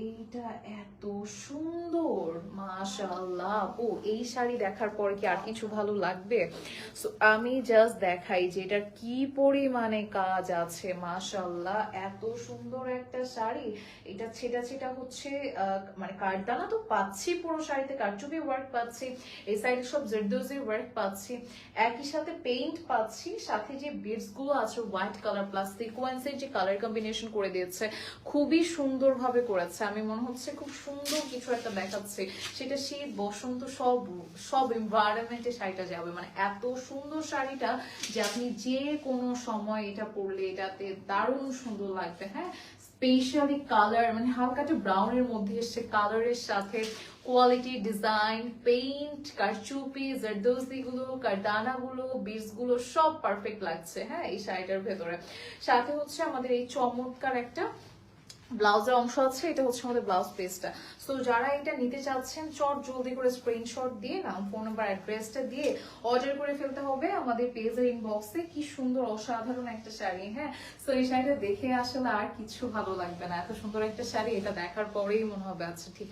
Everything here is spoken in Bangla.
এইটা এত সুন্দর, মাশাআল্লাহ। ও, এই শাড়ি দেখার পরে কি আর কিছু ভালো লাগবে? সো আমি জাস্ট দেখাই যে এটা কি পরিমাণে কাজ আছে, মাশাআল্লাহ। এত সুন্দর একটা শাড়ি। এটা ছেটা ছেটা হচ্ছে মানে কারদানা তো পাচ্ছি, পুরো শাড়িতে কারচুপি ওয়ার্ক পাচ্ছি, এই সাইডে সব জরদোজি ওয়ার্ক পাচ্ছি, একই সাথে পেইন্ট পাচ্ছি, সাথে যে বিডস গুলো আছে হোয়াইট কালার প্লাস সিকোয়েন্সের যে কালার কম্বিনেশন করে দিয়েছে, খুবই সুন্দরভাবে করেছে। আমি মনে হচ্ছে খুব সুন্দর কিছু একটা দেখাচ্ছে, সেটা শীত বসন্ত সব সব এনভায়রনমেন্টে শাড়িটা যাবে। মানে এত সুন্দর শাড়িটা যে আপনি যে কোনো সময় এটা পরলে এটাতে দারুণ সুন্দর লাগবে। হ্যাঁ, স্পেশালি কালার, মানে হালকা একটা ব্রাউনের মধ্যে এসছে, কালারের সাথে কোয়ালিটি, ডিজাইন, পেইন্ট, কারচুপি, জারদোজি গুলো, কারদানা গুলো, বিটস গুলো সব পারফেক্ট লাগছে। হ্যাঁ, এই শাড়িটার ভেতরে সাথে হচ্ছে আমাদের এই চমৎকার একটা ব্লাউজের অংশ আছে। এটা হচ্ছে আমাদের ব্লাউজ পিসটা। সো যারা এটা নিতে চাচ্ছেন চট জলদি করে স্ক্রিনশট দিয়ে নাম, ফোন নাম্বার, অ্যাড্রেসটা দিয়ে অর্ডার করে ফেলতে হবে আমাদের পেজের ইনবক্সে। কি সুন্দর অসাধারণ একটা শাড়ি। হ্যাঁ, সো এই শাড়িটা দেখে আসলে আর কিছু ভালো লাগবে না, এত সুন্দর একটা শাড়ি। এটা দেখার পরেই মনে হবে আচ্ছা ঠিক আছে।